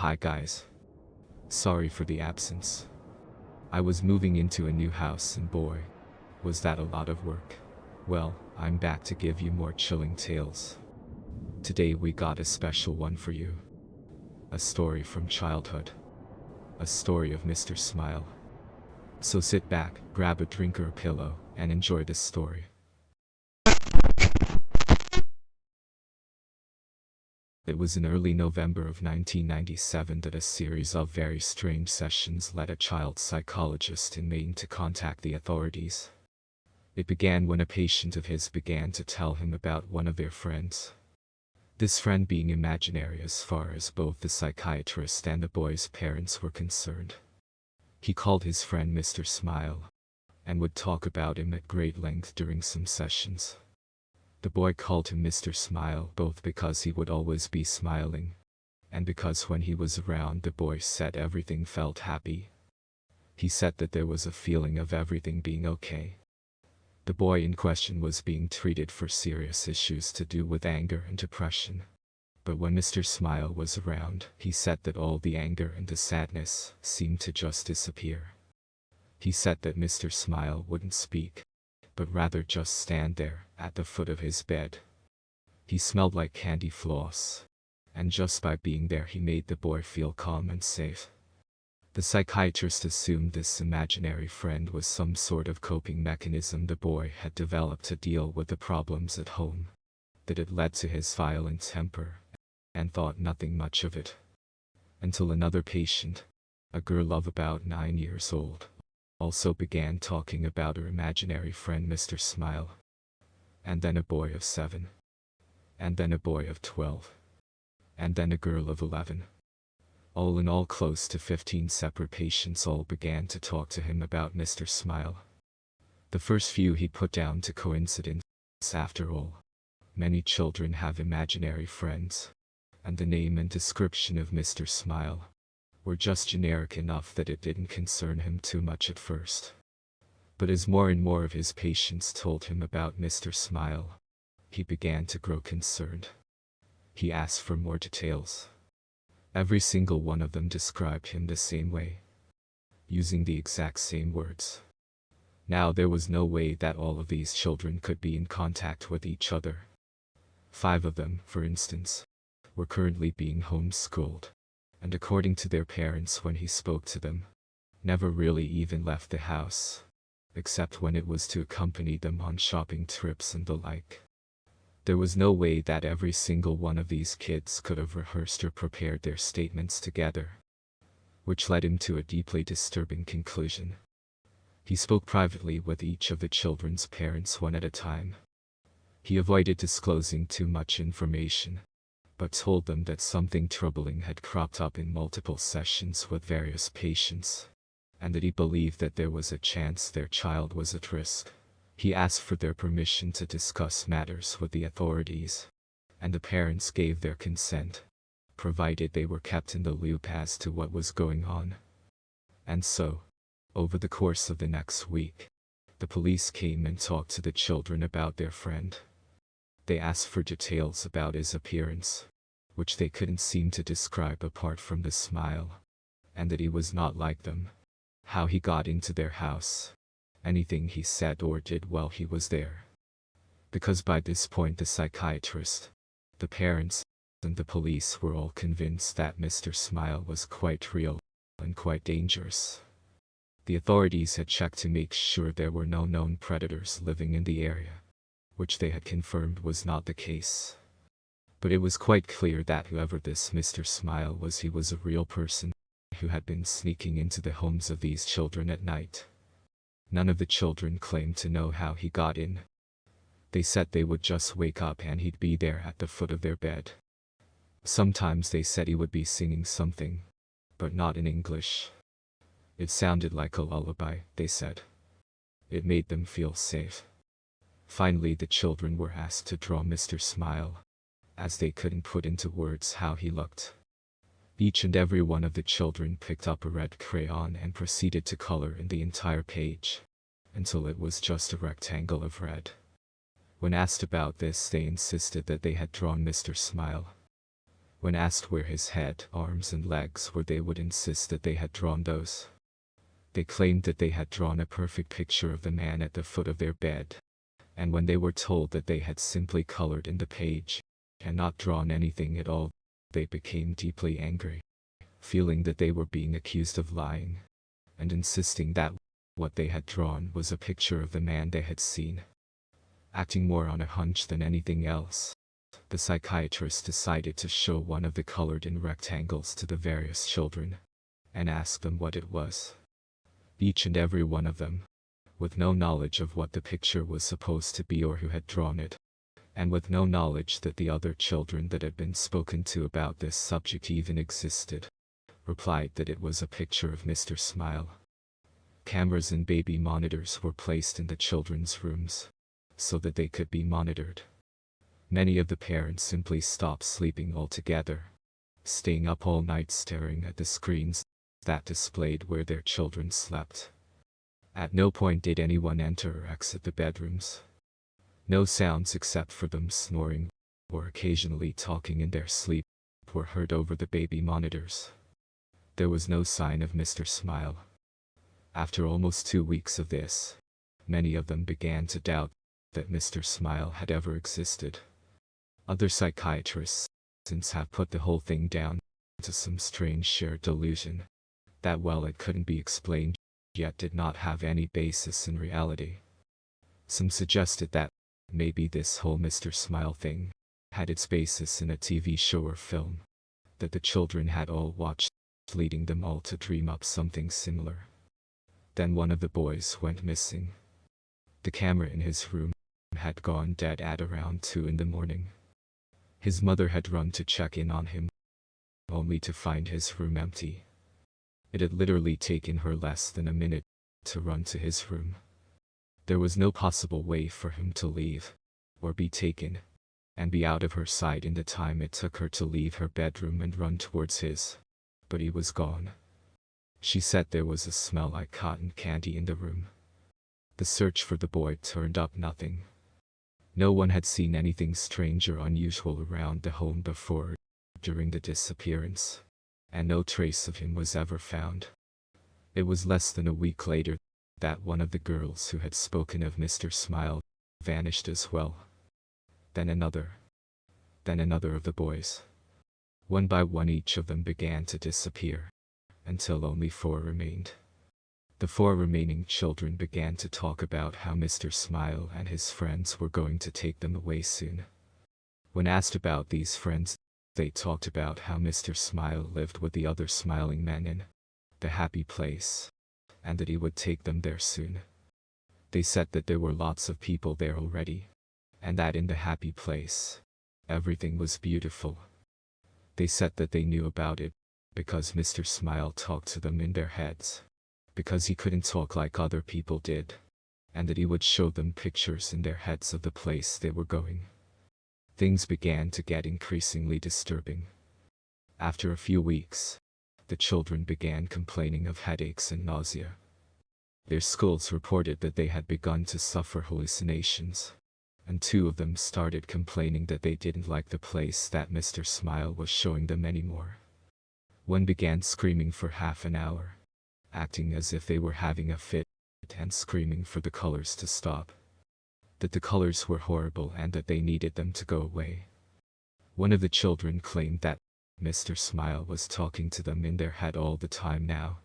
Hi guys. Sorry for the absence. I was moving into a new house and boy, was that a lot of work. Well, I'm back to give you more chilling tales. Today we got a special one for you. A story from childhood. A story of Mr. Smile. So sit back, grab a drink or a pillow, and enjoy this story. It was in early November of 1997 that a series of very strange sessions led a child psychologist in Maine to contact the authorities. It began when a patient of his began to tell him about one of their friends. This friend being imaginary as far as both the psychiatrist and the boy's parents were concerned. He called his friend Mr. Smile, and would talk about him at great length during some sessions. The boy called him Mr. Smile both because he would always be smiling, and because when he was around the boy said everything felt happy. He said that there was a feeling of everything being okay. The boy in question was being treated for serious issues to do with anger and depression. But when Mr. Smile was around, he said that all the anger and the sadness seemed to just disappear. He said that Mr. Smile wouldn't speak, but rather just stand there at the foot of his bed. He smelled like candy floss, and just by being there he made the boy feel calm and safe. The psychiatrist assumed this imaginary friend was some sort of coping mechanism the boy had developed to deal with the problems at home, that it led to his violent temper, and thought nothing much of it. Until another patient, a girl of about 9 years old, also began talking about her imaginary friend Mr. Smile. And then a boy of 7. And then a boy of 12. And then a girl of 11. All in all, close to 15 separate patients all began to talk to him about Mr. Smile. The first few he put down to coincidence. After all, many children have imaginary friends, and the name and description of Mr. Smile were just generic enough that it didn't concern him too much at first. But as more and more of his patients told him about Mr. Smile, he began to grow concerned. He asked for more details. Every single one of them described him the same way, using the exact same words. Now there was no way that all of these children could be in contact with each other. 5 of them, for instance, were currently being homeschooled, and according to their parents when he spoke to them, never really even left the house, except when it was to accompany them on shopping trips and the like. There was no way that every single one of these kids could have rehearsed or prepared their statements together, which led him to a deeply disturbing conclusion. He spoke privately with each of the children's parents one at a time. He avoided disclosing too much information, but told them that something troubling had cropped up in multiple sessions with various patients, and that he believed that there was a chance their child was at risk. He asked for their permission to discuss matters with the authorities, and the parents gave their consent, provided they were kept in the loop as to what was going on. And so, over the course of the next week, the police came and talked to the children about their friend. They asked for details about his appearance, which they couldn't seem to describe apart from the smile, and that he was not like them, how he got into their house, anything he said or did while he was there. Because by this point the psychiatrist, the parents, and the police were all convinced that Mr. Smile was quite real and quite dangerous. The authorities had checked to make sure there were no known predators living in the area, which they had confirmed was not the case. But it was quite clear that whoever this Mr. Smile was, he was a real person who had been sneaking into the homes of these children at night. None of the children claimed to know how he got in. They said they would just wake up and he'd be there at the foot of their bed. Sometimes they said he would be singing something, but not in English. It sounded like a lullaby, they said. It made them feel safe. Finally the children were asked to draw Mr. Smile, as they couldn't put into words how he looked. Each and every one of the children picked up a red crayon and proceeded to color in the entire page, until it was just a rectangle of red. When asked about this, they insisted that they had drawn Mr. Smile. When asked where his head, arms and legs were, they would insist that they had drawn those. They claimed that they had drawn a perfect picture of the man at the foot of their bed, and when they were told that they had simply colored in the page and not drawn anything at all, they became deeply angry, feeling that they were being accused of lying, and insisting that what they had drawn was a picture of the man they had seen. Acting more on a hunch than anything else, the psychiatrist decided to show one of the colored-in rectangles to the various children and ask them what it was. Each and every one of them, with no knowledge of what the picture was supposed to be or who had drawn it, and with no knowledge that the other children that had been spoken to about this subject even existed, replied that it was a picture of Mr. Smile. Cameras and baby monitors were placed in the children's rooms so that they could be monitored. Many of the parents simply stopped sleeping altogether, staying up all night staring at the screens that displayed where their children slept. At no point did anyone enter or exit the bedrooms. No sounds except for them snoring or occasionally talking in their sleep were heard over the baby monitors. There was no sign of Mr. Smile. After almost 2 weeks of this, many of them began to doubt that Mr. Smile had ever existed. Other psychiatrists since have put the whole thing down to some strange shared delusion that, while it couldn't be explained, yet did not have any basis in reality. Some suggested that maybe this whole Mr. Smile thing had its basis in a TV show or film that the children had all watched, leading them all to dream up something similar. Then one of the boys went missing. The camera in his room had gone dead at around 2 in the morning. His mother had run to check in on him, only to find his room empty. It had literally taken her less than a minute to run to his room. There was no possible way for him to leave, or be taken, and be out of her sight in the time it took her to leave her bedroom and run towards his. But he was gone. She said there was a smell like cotton candy in the room. The search for the boy turned up nothing. No one had seen anything strange or unusual around the home before, during the disappearance, and no trace of him was ever found. It was less than a week later that one of the girls who had spoken of Mr. Smile vanished as well. Then another of the boys. One by one each of them began to disappear, until only 4 remained. The 4 remaining children began to talk about how Mr. Smile and his friends were going to take them away soon. When asked about these friends, they talked about how Mr. Smile lived with the other smiling men in the happy place, and that he would take them there soon. They said that there were lots of people there already, and that in the happy place, everything was beautiful. They said that they knew about it because Mr. Smile talked to them in their heads, because he couldn't talk like other people did, and that he would show them pictures in their heads of the place they were going. Things began to get increasingly disturbing. After a few weeks, the children began complaining of headaches and nausea. Their schools reported that they had begun to suffer hallucinations, and 2 of them started complaining that they didn't like the place that Mr. Smile was showing them anymore. One began screaming for half an hour, acting as if they were having a fit, and screaming for the colors to stop. That the colors were horrible and that they needed them to go away. One of the children claimed that Mr. Smile was talking to them in their head all the time now,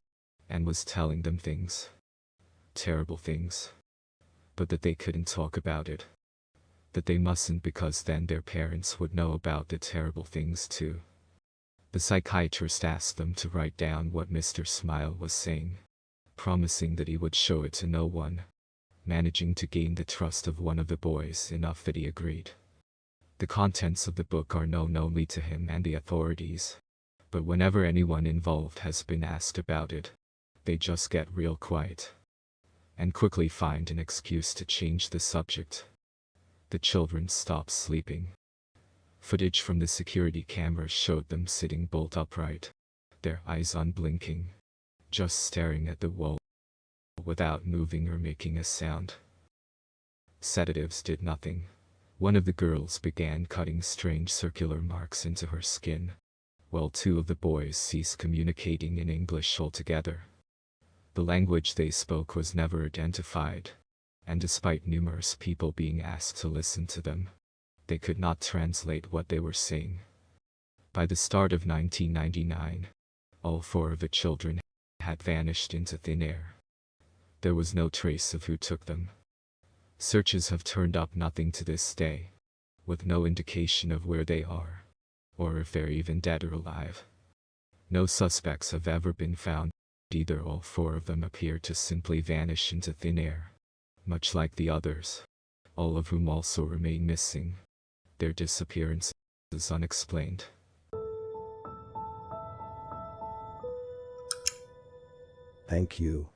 and was telling them things. Terrible things. But that they couldn't talk about it. That they mustn't, because then their parents would know about the terrible things too. The psychiatrist asked them to write down what Mr. Smile was saying, promising that he would show it to no one, managing to gain the trust of one of the boys enough that he agreed. The contents of the book are known only to him and the authorities, but whenever anyone involved has been asked about it, they just get real quiet, and quickly find an excuse to change the subject. The children stopped sleeping. Footage from the security cameras showed them sitting bolt upright, their eyes unblinking, just staring at the wall, without moving or making a sound. Sedatives did nothing. One of the girls began cutting strange circular marks into her skin, while two of the boys ceased communicating in English altogether. The language they spoke was never identified, and despite numerous people being asked to listen to them, they could not translate what they were saying. By the start of 1999, all four of the children had vanished into thin air. There was no trace of who took them. Searches have turned up nothing to this day, with no indication of where they are, or if they're even dead or alive. No suspects have ever been found. Either all four of them appear to simply vanish into thin air, much like the others, all of whom also remain missing. Their disappearance is unexplained. Thank you.